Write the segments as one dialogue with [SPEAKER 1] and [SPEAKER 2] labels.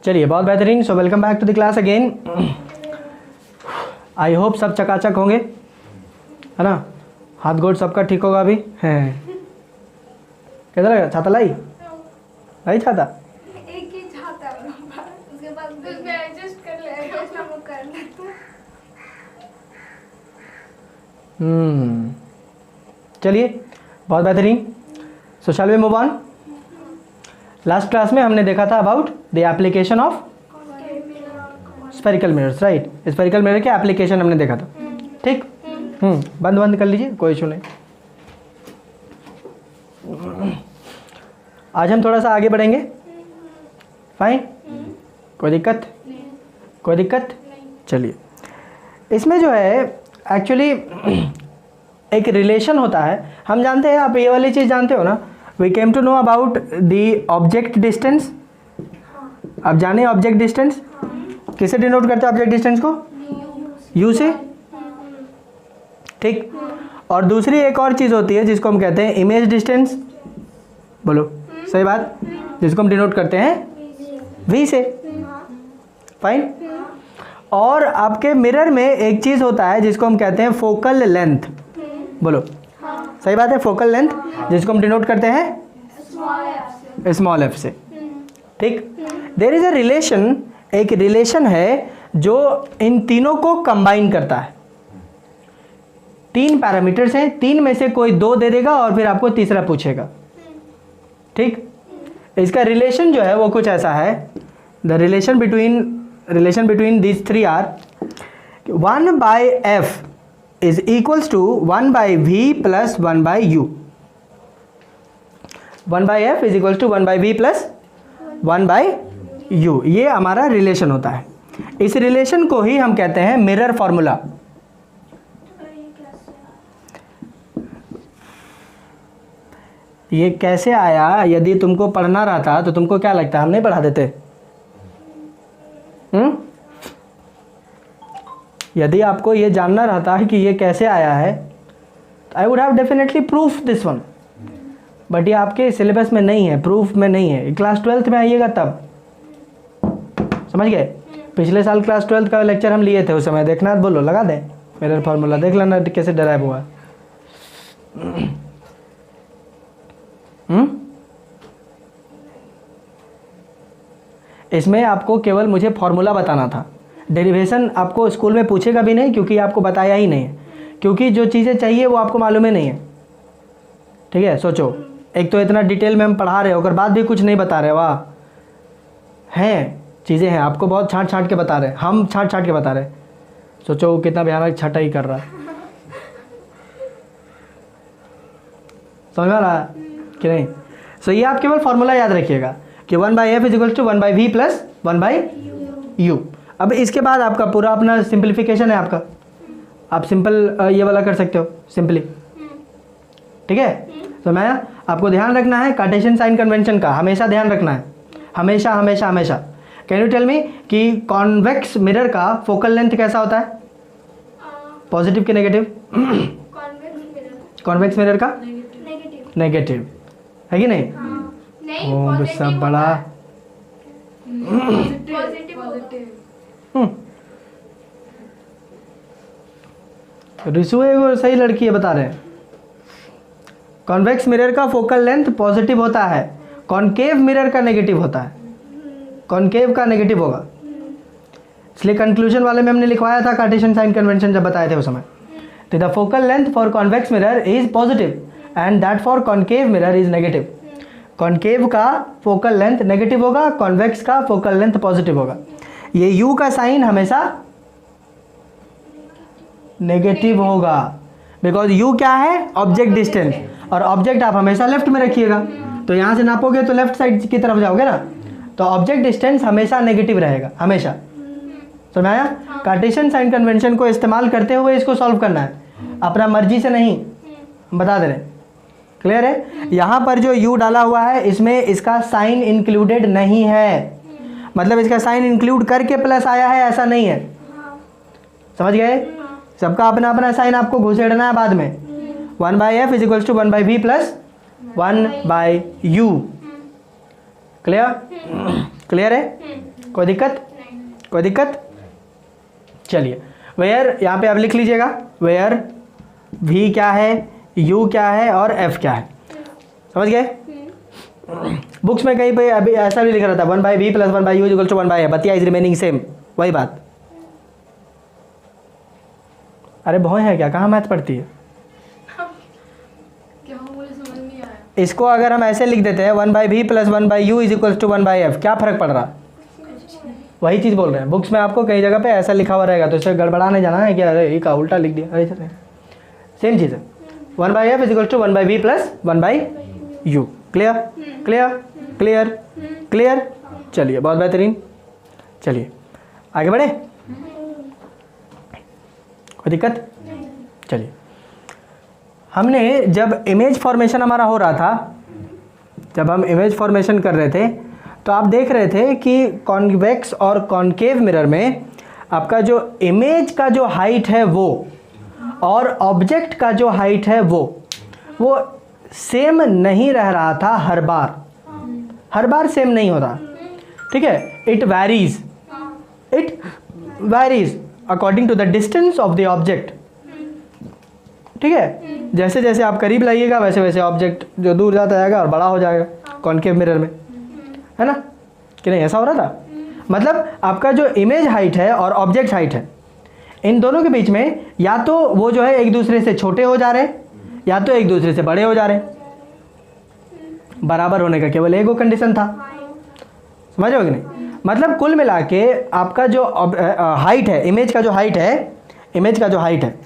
[SPEAKER 1] चलिए बहुत बेहतरीन। So welcome back to the class again. I hope सब चकाचक होंगे, है ना। हाथ गोड़ सबका ठीक होगा अभी है। कैसा लगा? छाता लाई छाता?
[SPEAKER 2] एक ही छाता है, उसके बाद उसमें एडजस्ट कर लेगा, उसमें वो कर लेता है।
[SPEAKER 1] चलिए बहुत बेहतरीन। So shall we move on. Last class में हमने देखा था about the application of spherical mirrors, right. Spherical mirror के एप्लीकेशन हमने देखा था, ठीक। बंद कर लीजिए, कोई इशू नहीं। आज हम थोड़ा सा आगे बढ़ेंगे, फाइन, कोई दिक्कत? कोई दिक्कत? चलिए, इसमें जो है एक्चुअली एक रिलेशन होता है। हम जानते हैं, आप ये वाली चीज़ जानते हो ना, we came to know about the object distance. आप जाने ऑब्जेक्ट डिस्टेंस किसे डिनोट करते हैं? ऑब्जेक्ट डिस्टेंस को यू से, ठीक। और दूसरी एक और चीज़ होती है जिसको हम कहते हैं इमेज डिस्टेंस। बोलो सही बात, जिसको हम डिनोट करते हैं वी से, फाइन। और आपके मिरर में एक चीज़ होता है जिसको हम कहते हैं फोकल लेंथ। बोलो सही बात है, फोकल लेंथ, जिसको हम डिनोट करते हैं स्मॉल एफ से, ठीक। देयर इज अ रिलेशन, एक रिलेशन है जो इन तीनों को कंबाइन करता है। तीन पैरामीटर्स हैं, तीन में से कोई दो दे देगा और फिर आपको तीसरा पूछेगा, ठीक। इसका रिलेशन जो है वो कुछ ऐसा है। The relation between these three are 1/f is equals to 1/v plus 1/u। 1/f is equals to 1/v plus 1/u। ये हमारा रिलेशन होता है। इस रिलेशन को ही हम कहते हैं मिरर फॉर्मूला। ये कैसे आया? यदि तुमको पढ़ना रहता तो तुमको क्या लगता है हम नहीं पढ़ा देते? यदि आपको ये जानना रहता है कि ये कैसे आया है, I would have definitely proof this one, but ये आपके सिलेबस में नहीं है, प्रूफ में नहीं है। क्लास 12th में आइएगा तब समझ गए। पिछले साल क्लास 12th का लेक्चर हम लिए थे, उस समय देखना है, बोलो लगा दें मिरर फार्मूला, देख लेना कैसे डराइव हुआ। इसमें आपको केवल मुझे फॉर्मूला बताना था, डेरिवेशन आपको स्कूल में पूछेगा भी नहीं, क्योंकि आपको बताया ही नहीं है, क्योंकि जो चीज़ें चाहिए वो आपको मालूम ही नहीं है, ठीक है। सोचो, एक तो इतना डिटेल में हम पढ़ा रहे हो, अगर बाद भी कुछ नहीं बता रहे, वाह, हैं चीज़ें हैं, आपको बहुत छाँट के बता रहे हैं, हम छाँट के बता रहे हैं। सोचो कितना भयानक छटा ही कर रहा है, समझ आ रहा है कि नहीं? सो ये आप केवल फॉर्मूला याद रखिएगा कि 1/f is equal to 1/v plus 1/u। अब इसके बाद आपका पूरा अपना सिंप्लीफिकेशन है आपका, आप सिंपल ये वाला कर सकते हो सिंपली, ठीक है। तो मैं आपको ध्यान रखना है कार्टेशियन साइन कन्वेंशन का, हमेशा ध्यान रखना है, हमेशा हमेशा हमेशा। कैन यू टेल मी कि कॉन्वेक्स मिरर का फोकल लेंथ कैसा होता है? पॉजिटिव कि नेगेटिव? कॉन्वेक्स मिरर का नेगेटिव है कि नहीं? ओह सब बड़ा रिशु है, वो सही लड़की है, बता रहे हैं। कॉन्वेक्स मिरर का फोकल लेंथ पॉजिटिव होता है, कॉनकेव मिरर का नेगेटिव होता है, कॉनकेव का नेगेटिव होगा। इसलिए कंक्लूजन वाले में हमने लिखवाया था कार्टेशियन साइन कन्वेंशन जब बताए थे उस समय। तो the focal length for convex mirror is positive and that for concave mirror is negative. Concave का फोकल लेंथ नेगेटिव होगा, कॉन्वेक्स का फोकल लेंथ पॉजिटिव होगा। ये यू का साइन हमेशा नेगेटिव होगा, बिकॉज यू क्या है? ऑब्जेक्ट डिस्टेंस, और ऑब्जेक्ट आप हमेशा लेफ्ट में रखिएगा, तो यहाँ से नापोगे तो लेफ्ट साइड की तरफ जाओगे ना, तो ऑब्जेक्ट डिस्टेंस हमेशा नेगेटिव रहेगा, हमेशा। समझ आया? कार्टेशियन साइन कन्वेंशन को इस्तेमाल करते हुए इसको सॉल्व करना है, अपना मर्जी से नहीं, बता दे रहे। क्लियर है? यहाँ पर जो u डाला हुआ है इसमें इसका साइन इंक्लूडेड नहीं है, मतलब इसका साइन इंक्लूड करके प्लस आया है ऐसा नहीं है, समझ गए? सबका अपना अपना साइन आपको घुसेड़ना है बाद में। 1/f is equals to 1/v plus 1/u। Clear? Clear है? कोई दिक्कत? कोई दिक्कत? चलिए, वेयर यहाँ पे आप लिख लीजिएगा, वेयर v क्या है, u क्या है और f क्या है। समझ गए? बुक्स में कहीं पे अभी ऐसा भी लिख रहा था 1/v + 1/u = 1/f, बतिया इज रिमेनिंग सेम, वही बात। अरे भौं है क्या, कहाँ मैथ पढ़ती है?
[SPEAKER 2] क्या मुझे समझ नहीं आया।
[SPEAKER 1] इसको अगर हम ऐसे लिख देते हैं 1/v + 1/u = 1/f, क्या फर्क पड़ रहा? वही चीज़ बोल रहे हैं, बुक्स में आपको कई जगह पे ऐसा लिखा हुआ रहेगा, तो इसे गड़बड़ाने जाना है कि अरे ये का उल्टा लिख दिया, ऐसे सेम चीज़ है। 1/f = 1/v + 1/u। Clear? Clear? Clear? Clear? चलिए, बहुत बेहतरीन। चलिए आगे बढ़े, कोई दिक्कत? चलिए, हमने जब इमेज फॉर्मेशन हमारा हो रहा था, जब हम इमेज फॉर्मेशन कर रहे थे, तो आप देख रहे थे कि कॉन्वेक्स और कॉन्केव मिरर में आपका जो इमेज का जो हाइट है वो और ऑब्जेक्ट का जो हाइट है वो सेम नहीं रह रहा था हर बार सेम नहीं होता। ठीक है, it varies according to the distance of the object. ठीक है, जैसे जैसे आप करीब लाइएगा वैसे वैसे ऑब्जेक्ट जो दूर जाता जाएगा और बड़ा हो जाएगा कॉन्केव मिरर में, है ना? कि नहीं, ऐसा हो रहा था? मतलब आपका जो इमेज हाइट है और ऑब्जेक्ट हाइट है, इन दोनों के बीच में या तो वो जो है एक दूसरे से छोटे हो जा रहे हैं या तो एक दूसरे से बड़े हो जा रहे हैं। बराबर होने का केवल एक वो कंडीशन था। समझ रहे हो कि नहीं? मतलब कुल मिला के आपका जो हाइट है, इमेज का जो हाइट है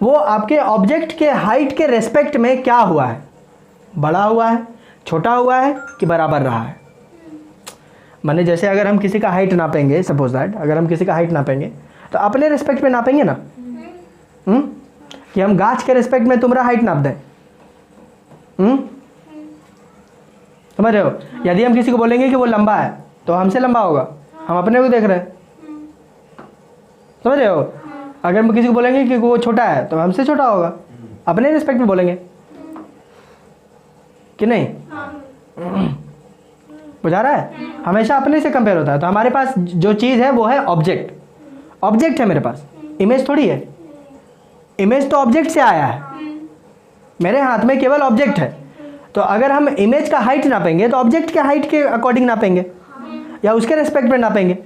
[SPEAKER 1] वो आपके ऑब्जेक्ट के हाइट के रेस्पेक्ट में क्या हुआ है? बड़ा हुआ है, छोटा हुआ है कि बराबर रहा है? माने जैसे अगर हम किसी का हाइट नापेंगे, सपोज दैट अगर हम किसी का हाइट नापेंगे तो अपने रेस्पेक्ट में नापेंगे ना, कि हम गाछ के रेस्पेक्ट में तुम्हारा हाइट नाप दें। समझ रहे हो? यदि हम किसी को बोलेंगे कि वो लंबा है तो हमसे लंबा होगा, हम अपने को देख रहे हैं। समझ रहे हो? अगर हम किसी को बोलेंगे कि वो छोटा है तो हमसे छोटा होगा, अपने रिस्पेक्ट में बोलेंगे कि नहीं? बुझा रहा है? हमेशा अपने से कंपेयर होता है। तो हमारे पास जो चीज़ है वो है ऑब्जेक्ट है मेरे पास, इमेज थोड़ी है। इमेज तो ऑब्जेक्ट से आया है, मेरे हाथ में केवल ऑब्जेक्ट है। तो अगर हम इमेज का हाइट नापेंगे तो ऑब्जेक्ट के हाइट के अकॉर्डिंग नापेंगे या उसके रेस्पेक्ट में नापेंगे।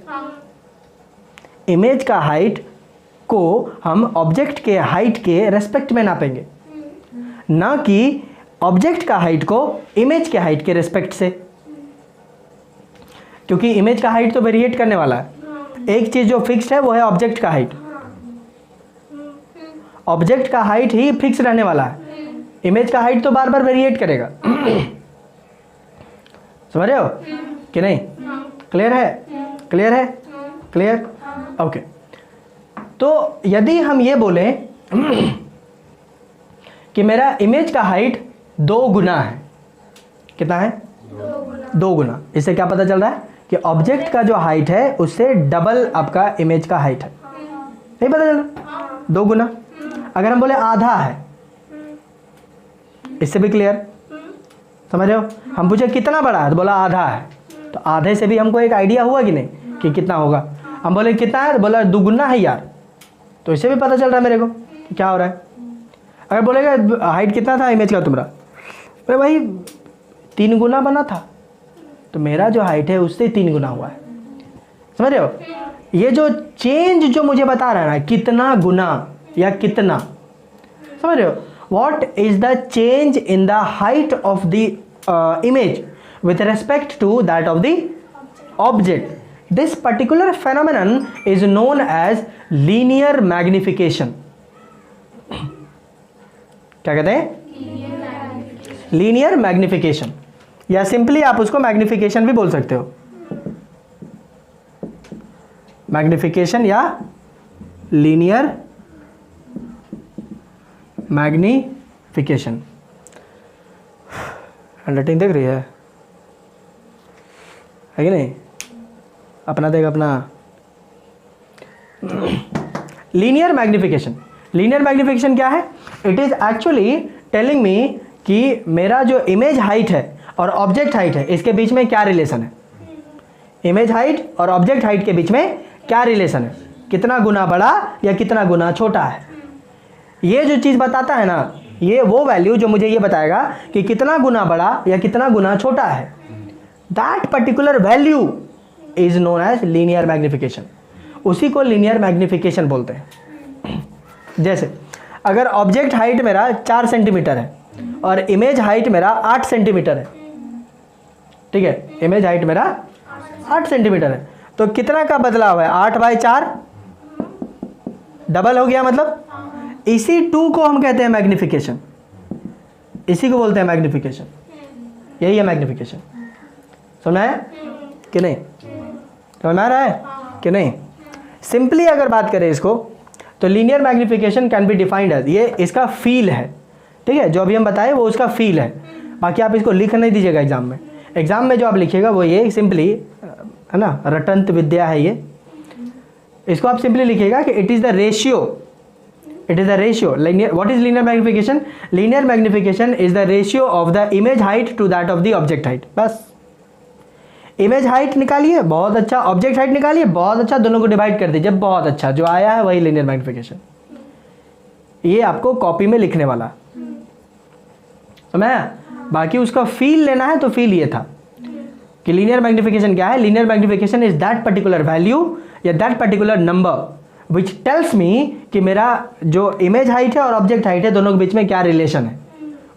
[SPEAKER 1] इमेज का हाइट को हम ऑब्जेक्ट के हाइट के रेस्पेक्ट में नापेंगे, ना कि ऑब्जेक्ट का हाइट को इमेज के हाइट के रेस्पेक्ट से, क्योंकि इमेज का हाइट तो वेरिएट करने वाला है। एक चीज़ जो फिक्स्ड है वो है ऑब्जेक्ट का हाइट। ऑब्जेक्ट का हाइट ही फिक्स रहने वाला है, इमेज का हाइट तो बार बार वेरिएट करेगा। समझ रहे हो कि नहीं? क्लियर है? क्लियर है? क्लियर? ओके। तो यदि हम ये बोलें कि मेरा इमेज का हाइट 2 गुना है, कितना है? 2 गुना। इससे क्या पता चल रहा है कि ऑब्जेक्ट का जो हाइट है उससे डबल आपका इमेज का हाइट है। नहीं पता चल रहा? 2 गुना। अगर हम बोले आधा है, इससे भी क्लियर? समझ रहे हो? हम पूछे कितना बड़ा है तो बोला आधा है, तो आधे से भी हमको एक आइडिया हुआ कि नहीं कि कितना होगा। हम बोले कितना है तो बोला 2 गुना है यार, तो इससे भी पता चल रहा है मेरे को कि क्या हो रहा है। अगर बोलेगा हाइट कितना था इमेज का तुम्हारा, अरे भाई 3 गुना बना था, तो मेरा जो हाइट है उससे 3 गुना हुआ है। समझ रहे हो? ये जो चेंज जो मुझे बता रहा है ना, कितना गुना या कितना, समझ रहे हो? What is the change in the height of the image with respect to that of the object? This particular phenomenon is known as linear magnification. क्या कहते हैं? लीनियर मैग्निफिकेशन, या सिंपली आप उसको मैग्निफिकेशन भी बोल सकते हो। मैग्निफिकेशन या लीनियर मैग्निफिकेशन। हैंडराइटिंग देख रही है कि नहीं? अपना देख अपना। लीनियर मैग्निफिकेशन क्या है? It is actually telling me कि मेरा जो इमेज हाइट है और ऑब्जेक्ट हाइट है इसके बीच में क्या रिलेशन है। इमेज हाइट और ऑब्जेक्ट हाइट के बीच में क्या रिलेशन है, कितना गुना बड़ा या कितना गुना छोटा है। ये जो चीज़ बताता है ना, ये वो वैल्यू जो मुझे ये बताएगा कि कितना गुना बड़ा या कितना गुना छोटा है, that particular value is known as linear magnification. उसी को लीनियर मैग्निफिकेशन बोलते हैं। जैसे अगर ऑब्जेक्ट हाइट मेरा 4 सेंटीमीटर है और इमेज हाइट मेरा 8 सेंटीमीटर है, ठीक है, इमेज हाइट मेरा 8 सेंटीमीटर है, तो कितना का बदलाव है, 8/4 डबल हो गया। मतलब इसी 2 को हम कहते हैं मैग्निफिकेशन, इसी को बोलते हैं मैग्निफिकेशन। यही है मैग्निफिकेशन। समझ आया कि नहीं, समझ में आ रहा है कि नहीं। सिंपली अगर बात करें इसको, तो linear magnification can be defined as, ये इसका फील है, ठीक है, जो अभी हम बताए वो उसका फील है। बाकी आप इसको लिख नहीं दीजिएगा एग्जाम में। एग्जाम में जो आप लिखिएगा वो ये सिंपली, है ना, रटंत विद्या है ये। इसको आप सिंपली लिखिएगा कि it is the ratio, it is the ratio. What is linear magnification? Linear magnification is the ratio of the image height to that of the object height. बस इमेज हाइट निकालिए, बहुत अच्छा, ऑब्जेक्ट हाइट निकालिए, बहुत अच्छा, दोनों को divide कर दीजिए, बहुत अच्छा, जो आया है वही लीनियर मैग्निफिकेशन। ये आपको कॉपी में लिखने वाला, समझ। बाकी उसका फील लेना है तो फील ये था कि लीनियर मैग्निफिकेशन क्या है। Linear magnification is that particular value या that particular number which tells me कि मेरा जो इमेज हाइट है और ऑब्जेक्ट हाइट है दोनों के बीच में क्या रिलेशन है।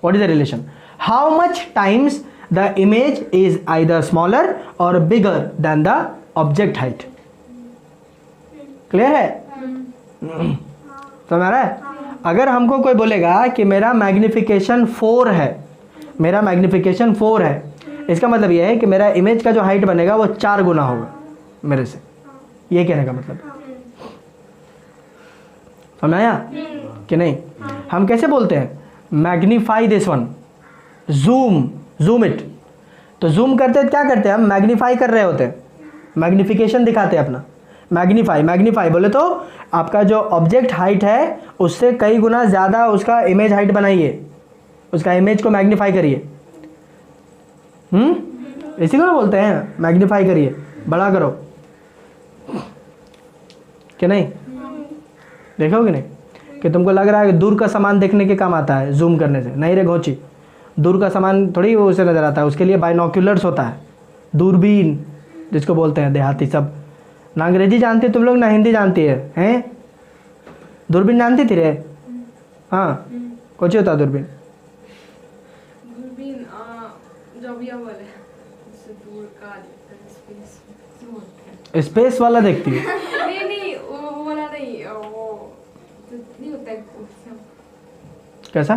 [SPEAKER 1] What is the relation? How much times the image is either smaller or bigger than the object height. Clear है? समझ आ रहा है? अगर हमको कोई बोलेगा कि मेरा मैग्निफिकेशन 4 है, मेरा मैग्निफिकेशन 4 है, इसका मतलब यह है कि मेरा इमेज का जो हाइट बनेगा वो 4 गुना होगा मेरे से, ये कहने का मतलब। समझ आया कि नहीं? हम कैसे बोलते हैं, magnify this one, zoom it. तो जूम करते हैं, क्या करते हैं हम, मैग्नीफाई कर रहे होते हैं, मैग्निफिकेशन दिखाते हैं अपना। मैग्नीफाई बोले तो आपका जो ऑब्जेक्ट हाइट है उससे कई गुना ज़्यादा उसका इमेज हाइट बनाइए, उसका इमेज को मैग्नीफाई करिए। इसी को ना बोलते हैं मैग्नीफाई करिए, बड़ा करो, कि नहीं? देखो कि नहीं कि तुमको लग रहा है कि दूर का सामान देखने के काम आता है जूम करने से? नहीं रे घोंची, दूर का सामान थोड़ी वो उसे नज़र आता है, उसके लिए बाइनोक्यूलर्स होता है, दूरबीन जिसको बोलते हैं देहाती सब। ना अंग्रेजी जानती तुम लोग ना हिंदी जानती है, हैं? दूरबीन जानती थी रे? हाँ, कुछ होता दूरबीन?
[SPEAKER 3] दूरबीन जब ये वाले इससे दूर का स्पेस होता है,
[SPEAKER 1] स्पेस वाला देखती है?
[SPEAKER 3] नहीं वो वाला नहीं, वो नहीं होता है
[SPEAKER 1] कैसा?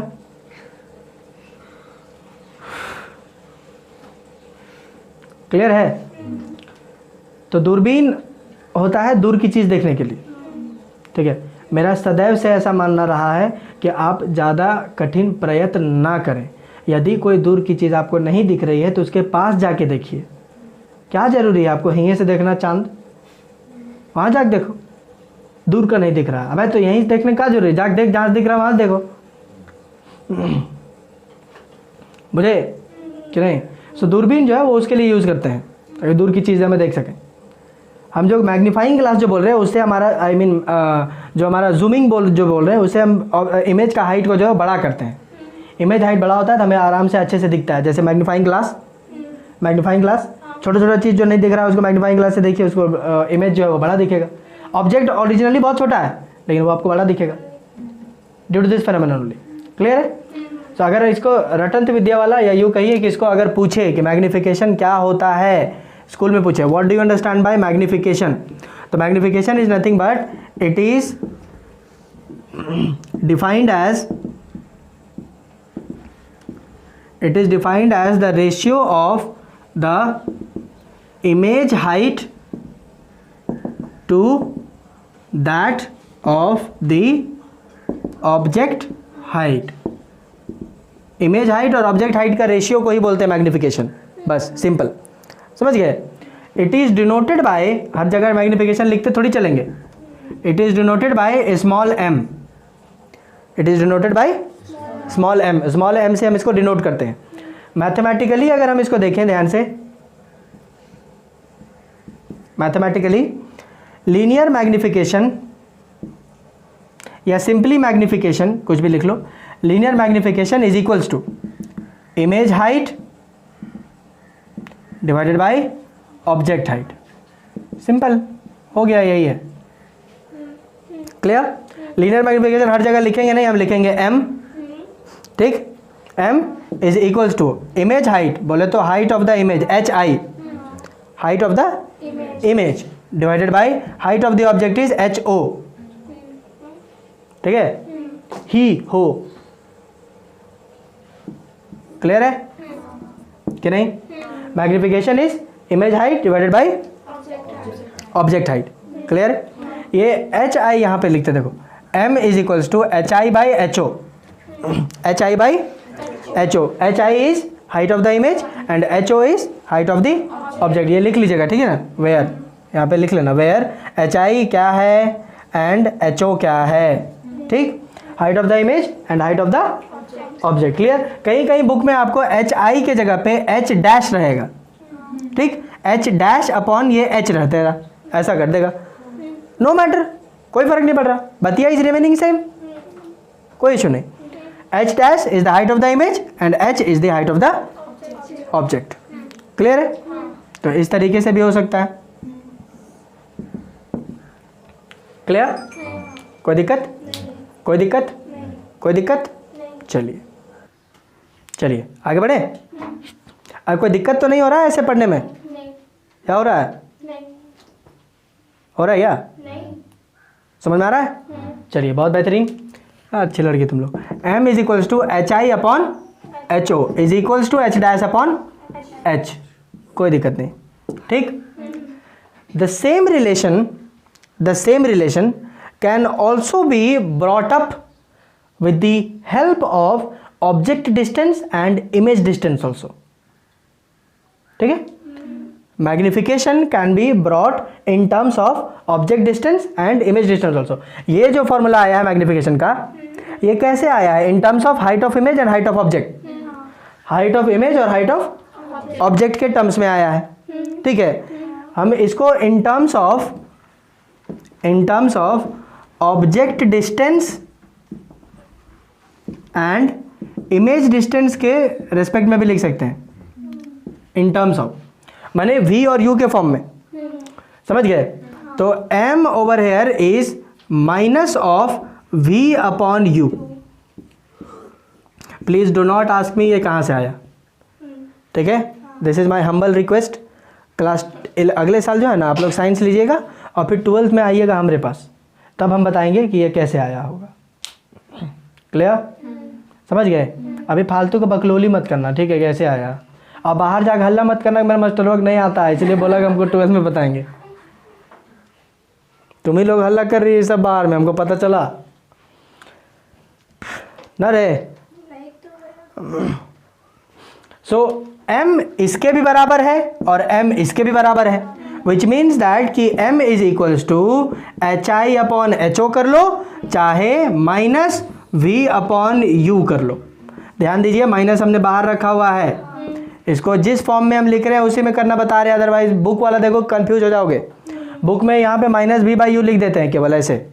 [SPEAKER 1] क्लियर है? तो दूरबीन होता है दूर की चीज़ देखने के लिए, ठीक है। मेरा सदैव से ऐसा मानना रहा है कि आप ज़्यादा कठिन प्रयत्न ना करें। यदि कोई दूर की चीज़ आपको नहीं दिख रही है तो उसके पास जाके देखिए। क्या ज़रूरी है आपको यहीं से देखना चांद? वहाँ जाके देखो, दूर का नहीं दिख रहा, अबे तो यहीं देखने का जरूरी, जाके देख, जहाँ दिख रहा वहाँ देखो, मुझे कि नहीं। सो दूरबीन जो है वो उसके लिए यूज़ करते हैं ताकि दूर की चीज़ें हमें देख सकें। हम जो मैग्नीफाइंग ग्लास जो बोल रहे हैं उससे हमारा जो हमारा जूमिंग जो बोल रहे हैं उससे हम इमेज का हाइट को जो है बड़ा करते हैं। इमेज हाइट बड़ा होता है तो हमें आराम से अच्छे से दिखता है। जैसे मैग्नीफाइंग ग्लास छोटा छोटा चीज़ जो नहीं दिख रहा है उसको मैग्नीफाइंग ग्लास से देखिए, उसको इमेज जो है वो बड़ा दिखेगा। ऑब्जेक्ट ओरिजिनली बहुत छोटा है लेकिन वो आपको बड़ा दिखेगा due to this phenomenon only. Clear है? तो अगर इसको रटंत विद्या वाला, या यूँ कहिए कि इसको अगर पूछे कि मैग्निफिकेशन क्या होता है, स्कूल में पूछे what do you understand by magnification, तो magnification is nothing but it is defined as the ratio of the image height to that of the object height. Image height और ऑब्जेक्ट हाइट का ratio को ही बोलते हैं magnification. बस simple, समझ गए? इट इज डिनोटेड बाय, हर जगह मैग्निफिकेशन लिखते थोड़ी चलेंगे, it is denoted by small m. It is denoted by small m. Small M से हम इसको डिनोट करते हैं। मैथमेटिकली अगर हम इसको देखें ध्यान से, मैथमेटिकली लीनियर मैग्निफिकेशन या सिंपली मैग्निफिकेशन, कुछ भी लिख लो, linear magnification is equals to image height divided by object height. Simple हो गया, यही है। क्लियर? लीनियर मैग्निफिकेशन हर जगह लिखेंगे नहीं, हम लिखेंगे m, ठीक, m is equals to image height, बोले तो height of the image hi, height of the image divided by height of the object is ho, ठीक है, ही हो। क्लियर है कि नहीं? Magnification is image height divided by object height. Clear? ये एच आई यहाँ पे लिखते देखो, m is equals to H I by H O, H I by H O, H I is height of the image and H O is height of the object. ये लिख लीजिएगा, ठीक है ना, वेयर, यहाँ पे लिख लेना, वेयर एच आई क्या है एंड एच ओ क्या है, ठीक, height of the image and height of the object. Clear? कहीं कहीं बुक में आपको एच आई के जगह पे एच डैश रहेगा, ठीक, एच डैश अपॉन ये एच रहता, ऐसा कर देगा, नो मैटर, कोई फर्क नहीं पड़ रहा, बतिया इज रिमेनिंग सेम, कोई इशू नहीं। H dash is the height of the image and H is the height of the object. Clear है? तो इस तरीके से भी हो सकता है। क्लियर? कोई दिक्कत? कोई दिक्कत? कोई दिक्कत? चलिए चलिए आगे बढ़े। अब कोई दिक्कत तो नहीं हो रहा है ऐसे पढ़ने में?
[SPEAKER 2] नहीं
[SPEAKER 1] क्या हो रहा है?
[SPEAKER 2] नहीं
[SPEAKER 1] हो रहा है क्या?
[SPEAKER 2] नहीं
[SPEAKER 1] समझ में आ रहा है? चलिए बहुत बेहतरीन, अच्छी लड़की तुम लोग। m is equals to H I upon H O is equals to H dash upon H, कोई दिक्कत नहीं, ठीक। The same relation can also be brought up with the help of object distance and image distance also, ठीक है। Magnification can be brought in terms of object distance and image distance also. ये जो formula आया है magnification का, ये कैसे आया है? इन terms of height of image and height of object, height of image और हाइट ऑफ ऑब्जेक्ट के टर्म्स में आया है, ठीक है। हम इसको इन terms of object distance and image distance के रेस्पेक्ट में भी लिख सकते हैं, इन टर्म्स ऑफ, माने v और u के फॉर्म में, समझ गए? तो m over here is minus of v upon u। Please do not ask me ये कहाँ से आया, ठीक है। This is my humble request. Class अगले साल जो है ना, आप लोग साइंस लीजिएगा और फिर 12th में आइएगा हमारे पास, तब हम बताएंगे कि ये कैसे आया होगा। क्लियर? समझ गए? अभी फालतू का बकलोली मत करना, ठीक है, कैसे आया। अब बाहर जाकर हल्ला मत करना कि मेरा मास्टर लोग नहीं आता है, इसलिए बोला कि हमको 12th में बताएंगे। तुम ही लोग हल्ला कर रही है सब बाहर में, हमको पता चला ना रे। सो m इसके भी बराबर है और m इसके भी बराबर है, विच मीन्स दैट कि m is equals to H I upon H O कर लो, चाहे माइनस v अपॉन u कर लो। ध्यान दीजिए, माइनस हमने बाहर रखा हुआ है, इसको जिस फॉर्म में हम लिख रहे हैं उसी में करना बता रहे हैं, अदरवाइज बुक वाला देखो कंफ्यूज हो जाओगे। बुक में यहाँ पे माइनस v बाई यू लिख देते हैं केवल ऐसे,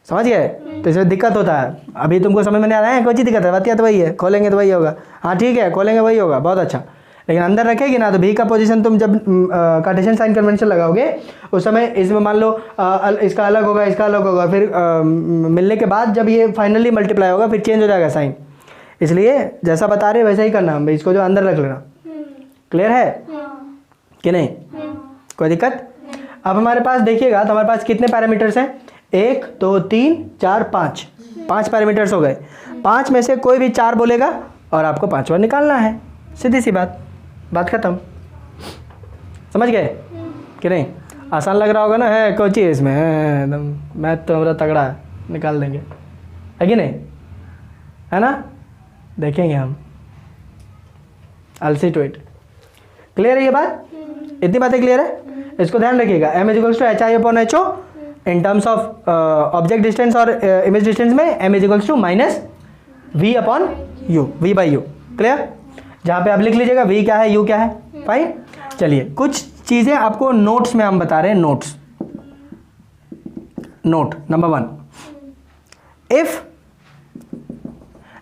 [SPEAKER 1] समझ गए? तो इसमें दिक्कत होता है। अभी तुमको समझ में नहीं आ रहा है, कोई चीज़ दिक्कत है, बतिया तो वही है, खोलेंगे तो वही होगा। हाँ ठीक है, खोलेंगे वही होगा, बहुत अच्छा। लेकिन अंदर रखेगी ना तो v का पोजीशन तुम जब कार्टेशियन साइन कन्वेंशन लगाओगे उस समय इसमें मान लो इसका अलग होगा, इसका अलग होगा, फिर मिलने के बाद जब ये फाइनली मल्टीप्लाई होगा फिर चेंज हो जाएगा साइन। इसलिए जैसा बता रहे वैसा ही करना, इसको जो अंदर रख लेना। क्लियर है कि नहीं? कोई दिक्कत? अब हमारे पास देखिएगा तो हमारे पास कितने पैरामीटर्स हैं? 1 2 3 4 5, 5 पैरामीटर्स हो गए। 5 में से कोई भी 4 बोलेगा और आपको 5वां निकालना है, सीधी सी बात खत्म। समझ गए कि नहीं? आसान लग रहा होगा ना, है कोई चीज़ इसमें, एकदम मैथ तो हमारा तगड़ा है, निकाल देंगे, है कि नहीं? है ना? देखेंगे हम, I'll see to it। Clear है ये बात? इतनी बातें क्लियर है? इसको ध्यान रखिएगा। m is equals to H I upon H O in terms of object distance और इमेज डिस्टेंस में m is equals to minus v upon u, v by U. Clear? जहाँ पे आप लिख लीजिएगा v क्या है u क्या है। फाइन। चलिए कुछ चीज़ें आपको नोट्स में हम बता रहे हैं, नोट्स। नोट नंबर 1, इफ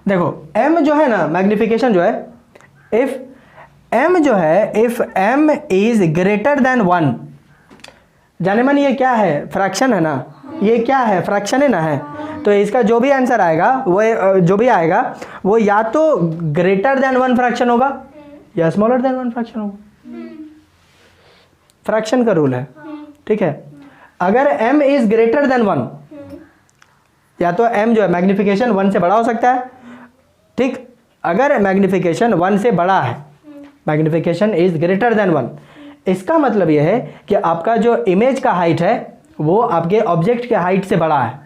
[SPEAKER 1] देखो m जो है ना, मैग्निफिकेशन जो है, इफ m जो है, if m is greater then 1, जाने मन ये क्या है, फ्रैक्शन है ना, ये क्या है, फ्रैक्शन है ना, है। तो इसका जो भी आंसर आएगा वो जो भी आएगा वो या तो ग्रेटर देन 1 फ्रैक्शन होगा या स्मॉलर देन 1 फ्रैक्शन होगा। फ्रैक्शन का रूल है, ठीक है। अगर m इज ग्रेटर देन 1, या तो m जो है मैग्निफिकेशन 1 से बड़ा हो सकता है, ठीक। अगर मैग्निफिकेशन 1 से बड़ा है, मैग्निफिकेशन इज ग्रेटर देन 1, इसका मतलब यह है कि आपका जो इमेज का हाइट है वो आपके ऑब्जेक्ट के हाइट से बड़ा है।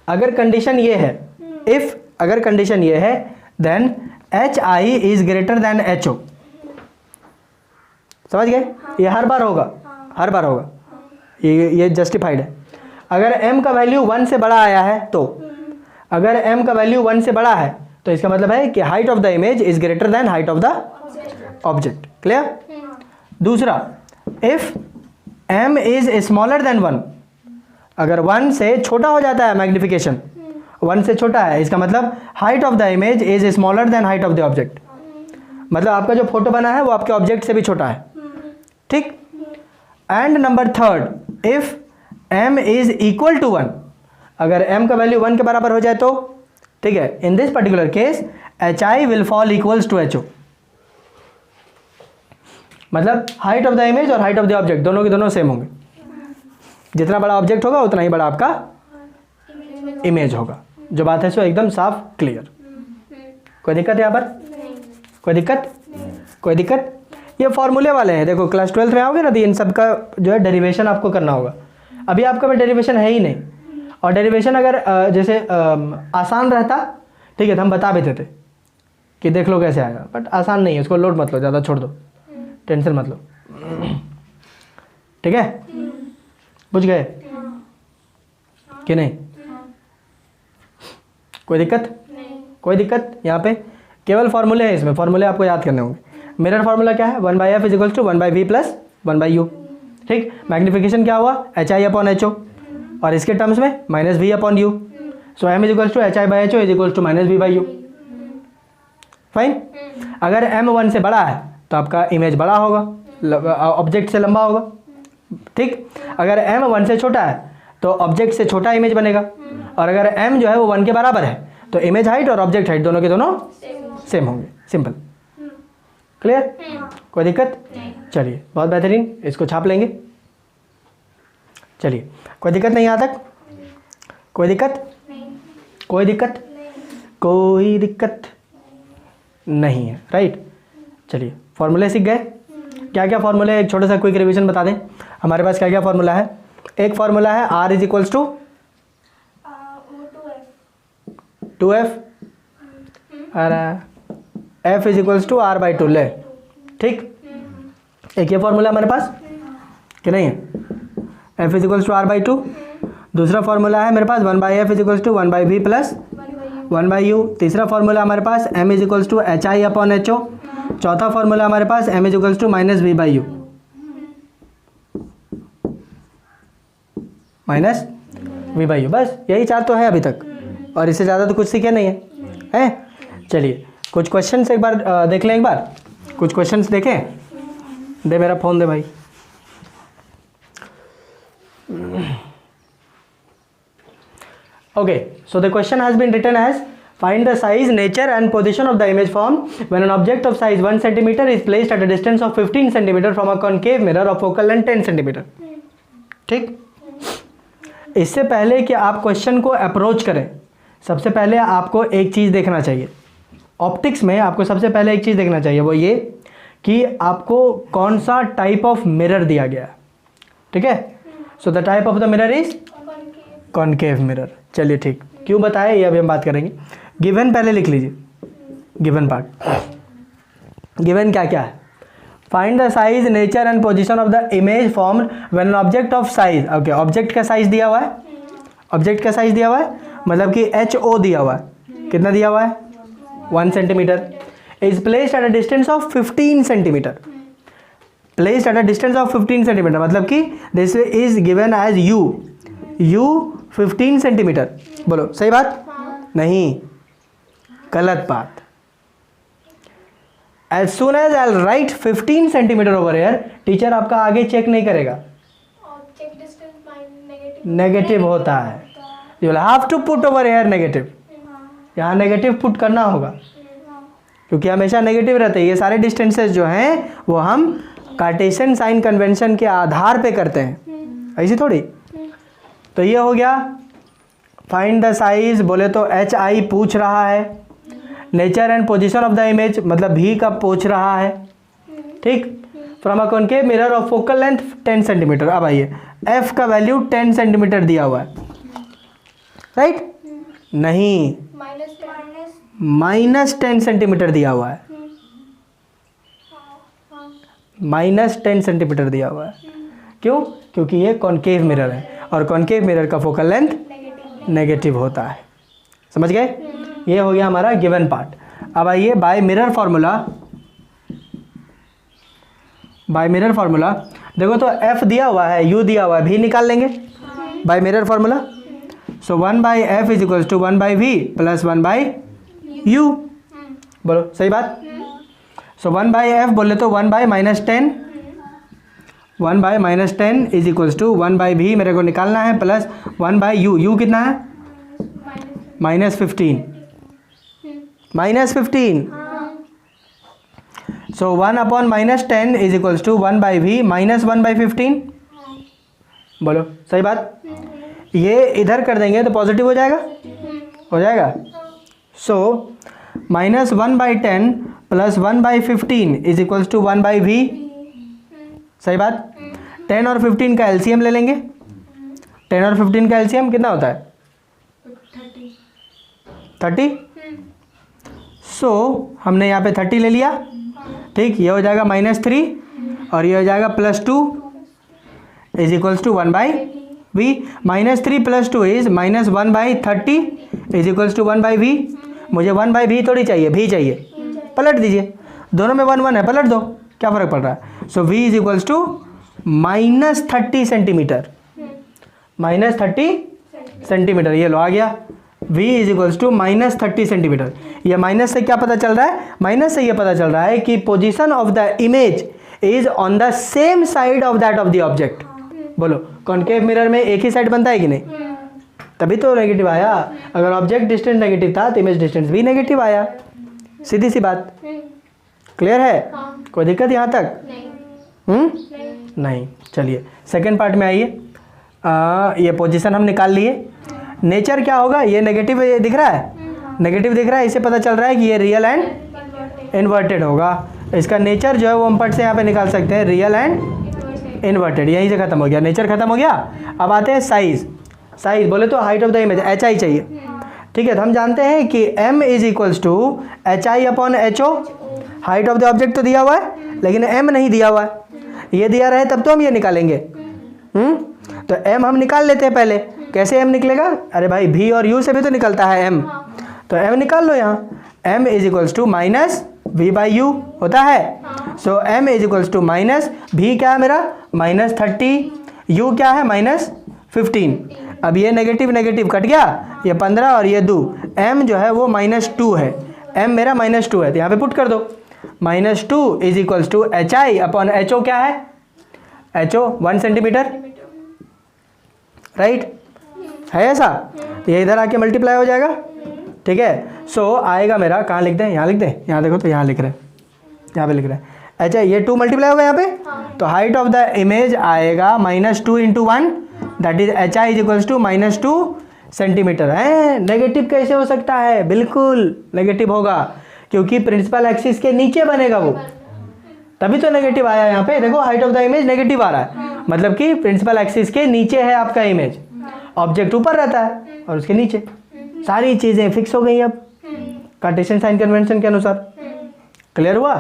[SPEAKER 1] अगर कंडीशन ये है, इफ अगर कंडीशन ये है, then hi is greater than ho। समझ गए? ये हर बार होगा, हर बार होगा, ये जस्टिफाइड है। अगर m का वैल्यू 1 से बड़ा आया है, तो अगर m का वैल्यू 1 से बड़ा है तो इसका मतलब है कि height of the image is greater than height of the object. Clear? दूसरा, if m is smaller than 1, अगर 1 से छोटा हो जाता है मैग्निफिकेशन, 1 से छोटा है, इसका मतलब height of the image is smaller then height of the object. मतलब आपका जो फोटो बना है वो आपके ऑब्जेक्ट से भी छोटा है, ठीक। And number 3, if m is equal to 1, अगर m का वैल्यू 1 के बराबर हो जाए तो, ठीक है, in this particular case hi will fall equals to ho। मतलब हाइट ऑफ द इमेज और हाइट ऑफ द ऑब्जेक्ट दोनों के दोनों सेम होंगे। जितना बड़ा ऑब्जेक्ट होगा उतना ही बड़ा आपका इमेज होगा। जो बात है सो एकदम साफ, क्लियर। कोई दिक्कत यहाँ पर? कोई दिक्कत? कोई दिक्कत? ये फॉर्मूले वाले हैं, देखो क्लास 12 में आओगे ना तो इन सब का जो है डेरिवेशन आपको करना होगा। अभी आपका में डेरिवेशन है ही नहीं, और डेरिवेशन अगर जैसे आसान रहता, ठीक है, तो हम बता भी देते कि देख लो कैसे आएगा, बट आसान नहीं है, उसको लोड मत लो, ज़्यादा छोड़ दो, टेंशन मत लो, ठीक है। बुझ गए कि नहीं? कोई दिक्कत? कोई दिक्कत? यहाँ पे केवल फॉर्मूले हैं, इसमें फॉर्मूले आपको याद करने होंगे। मिरर फार्मूला क्या है? 1/f is equal to 1/v plus 1/u, ठीक। मैग्निफिकेशन क्या हुआ? hi अपॉन ho, और इसके टर्म्स में -v upon u। So m is equal to hi/ho is equal to -v/u। Fine. अगर m 1 से बड़ा है तो आपका इमेज बड़ा होगा, ऑब्जेक्ट से लंबा होगा, ठीक। अगर m 1 से छोटा है तो ऑब्जेक्ट से छोटा इमेज बनेगा, और अगर m जो है वो 1 के बराबर है तो इमेज हाइट और ऑब्जेक्ट हाइट दोनों के दोनों सेम होंगे। Simple, clear? कोई दिक्कत? चलिए, बहुत बेहतरीन, इसको छाप लेंगे। चलिए, कोई दिक्कत नहीं यहाँ तक? कोई दिक्कत? कोई दिक्कत? कोई दिक्कत नहीं है, राइट। चलिए, फॉर्मूले सीख गए? क्या क्या फॉर्मूले, एक छोटा सा क्विक रिवीजन बता दें। हमारे पास क्या क्या फॉर्मूला है? एक फॉर्मूला है r is equals to 2f और f is equals to r/2 ले, ठीक। एक ये फॉर्मूला हमारे पास कि नहीं है? f is equals to r/2। दूसरा फॉर्मूला है मेरे पास 1/f is equals to 1/v plus 1/u। तीसरा फॉर्मूला हमारे पास m is equals to hi upon ho। चौथा फॉर्मूला हमारे पास m is equals to -v/u, -v/u। बस यही चार तो है अभी तक, और इससे ज़्यादा तो कुछ सीखे नहीं है, हैं? चलिए, कुछ क्वेश्चंस एक बार देख लें, एक बार कुछ क्वेश्चंस देखें। दे मेरा फ़ोन दे भाई। Okay, so the question has been written as find the size, nature and position of the image formed when an object of size 1 cm is placed at a distance of 15 cm from a concave mirror of focal length 10 cm। ठीक। इससे पहले कि आप question को approach करें, सबसे पहले आपको एक चीज़ देखना चाहिए। ऑप्टिक्स में आपको सबसे पहले एक चीज़ देखना चाहिए, वो ये कि आपको कौन सा टाइप ऑफ मिरर दिया गया है, ठीक है। So the type of the mirror is concave mirror. चलिए, ठीक, क्यों बताए ये अभी हम बात करेंगे। गिवन पहले लिख लीजिए, गिवन पार्ट। गिवन क्या क्या है? Find the size, nature and position of the image formed when an object of size, okay, object का साइज दिया हुआ है, ऑब्जेक्ट का साइज दिया हुआ है, मतलब कि HO दिया हुआ है। कितना दिया हुआ है? 1 centimetre. Is placed at a distance of 15 centimetre. Placed at a distance of 15 centimetre, मतलब कि this is given as u 15 centimetre. बोलो सही बात? नहीं, गलत बात। As soon as I write 15 centimetre over air, teacher आपका आगे चेक नहीं करेगा,
[SPEAKER 2] ऑब्जेक्ट डिस्टेंस
[SPEAKER 1] नेगेटिव होता है। You will have to put over air negative, यहाँ नेगेटिव पुट करना होगा क्योंकि हमेशा नेगेटिव रहते हैं। ये सारे डिस्टेंसेस जो हैं वो हम कार्टेशियन साइन कन्वेंशन के आधार पे करते हैं, ऐसी थोड़ी। तो ये हो गया फाइंड द साइज, बोले तो HI पूछ रहा है। Nature and position of the image, मतलब V का पूछ रहा है, ठीक। From a concave mirror of focal length 10 centimetre. अब आइए, F का वैल्यू 10 सेंटीमीटर दिया हुआ है, राइट? नहीं, -10 सेंटीमीटर दिया हुआ है, -10 सेंटीमीटर दिया हुआ है। क्यों? क्योंकि ये कॉनकेव मिरर है और कॉनकेव मिरर का फोकल लेंथ नेगेटिव होता है। समझ गए? ये हो गया हमारा गिवन पार्ट। अब आइए by mirror formula. By mirror formula देखो तो F दिया हुआ है, U दिया हुआ है, V निकाल लेंगे by mirror formula. So 1/F is equals to 1/V plus 1/U। बोलो सही बात? सो 1/F बोले तो 1/-10, 1/-10 इज इक्वल्स टू 1/V मेरे को निकालना है प्लस 1/U। U कितना है? -15, -15। So 1/-10 is equals to 1/V minus 1/15। बोलो सही बात? ये इधर कर देंगे तो पॉजिटिव हो जाएगा, हो जाएगा। So -1/10 plus 1/15 is equals to 1/V। सही बात? 10 और 15 का एलसीएम ले लेंगे। 10 और 15 का एलसीएम कितना होता है? 30। सो हमने यहाँ पे 30 ले लिया, ठीक। ये हो जाएगा -3 और ये हो जाएगा +2 is equals to 1/V। -3 + 2 is -1/30 is equals to 1/V। मुझे 1/V थोड़ी चाहिए, V चाहिए। पलट दीजिए, दोनों में 1 है, पलट दो, क्या फ़र्क पड़ रहा है। So V is equals to -30 centimetre, -30 centimetre. ये लो आ गया, V is equals to -30 centimetre. ये माइनस से क्या पता चल रहा है? माइनस से ये पता चल रहा है कि position of the image is on the same side of that of the object. बोलो कॉनकेव मिरर में एक ही साइड बनता है कि नहीं? तभी तो नेगेटिव आया। अगर ऑब्जेक्ट डिस्टेंस नेगेटिव था तो इमेज डिस्टेंस भी नेगेटिव आया, सीधी सी बात। क्लियर है? कोई दिक्कत यहाँ तक? नहीं। चलिए सेकंड पार्ट में आइए। ये पोजीशन हम निकाल लिए। नेचर क्या होगा? ये नेगेटिव दिख रहा है, नेगेटिव दिख रहा है, इससे पता चल रहा है कि ये रियल एंड इन्वर्टेड होगा। इसका नेचर जो है वो हम पट से यहाँ पे निकाल सकते हैं, रियल एंड इन्वर्टेड। यहीं से खत्म हो गया, नेचर खत्म हो गया। अब आते हैं साइज। साइज बोले तो height of the image HI चाहिए, ठीक है। तो हम जानते हैं कि M is equals to HI/HO। Height of the object तो दिया हुआ है लेकिन M नहीं दिया हुआ है। ये दिया रहे तब तो हम ये निकालेंगे। तो M हम निकाल लेते हैं पहले। कैसे M निकलेगा? अरे भाई V और U से भी तो निकलता है M, तो M निकाल लो यहाँ। M is equals to -V/U होता है। So M is equals to -V क्या है मेरा? -30, U क्या है? -15। अब ये नेगेटिव नेगेटिव कट गया, ये 15 और ये 2, M जो है वो -2 है, M मेरा -2 है, तो यहाँ पे पुट कर दो। -2 इज इक्वल्स टू HI/HO क्या है? HO 1 centimetre, right? है ऐसा? तो ये इधर आके मल्टीप्लाई हो जाएगा, ठीक है। सो आएगा मेरा, कहाँ लिख दें? यहाँ लिख दें, यहाँ देखो तो यहाँ लिख रहे हैं, यहाँ पे लिख रहे हैं HI। ये 2 मल्टीप्लाई होगा यहाँ पे, तो हाइट ऑफ द इमेज आएगा -2 × 1, that is HI is equals to -2 centimetre. है नेगेटिव कैसे हो सकता है? बिल्कुल नेगेटिव होगा क्योंकि प्रिंसिपल एक्सिस के नीचे बनेगा वो, तभी तो नेगेटिव आया। यहाँ पे देखो height of the image negative आ रहा है, मतलब कि प्रिंसिपल एक्सिस के नीचे है आपका इमेज, ऑब्जेक्ट ऊपर रहता है और उसके नीचे। सारी चीज़ें फिक्स हो गई अब कार्टेशियन साइन कन्वेंशन के अनुसार। क्लियर हुआ?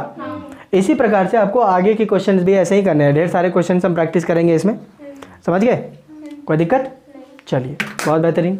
[SPEAKER 1] इसी प्रकार से आपको आगे के क्वेश्चंस भी ऐसे ही करने हैं। ढेर सारे क्वेश्चंस हम प्रैक्टिस करेंगे इसमें, समझ गए? कोई दिक्कत? चलिए, बहुत बेहतरीन।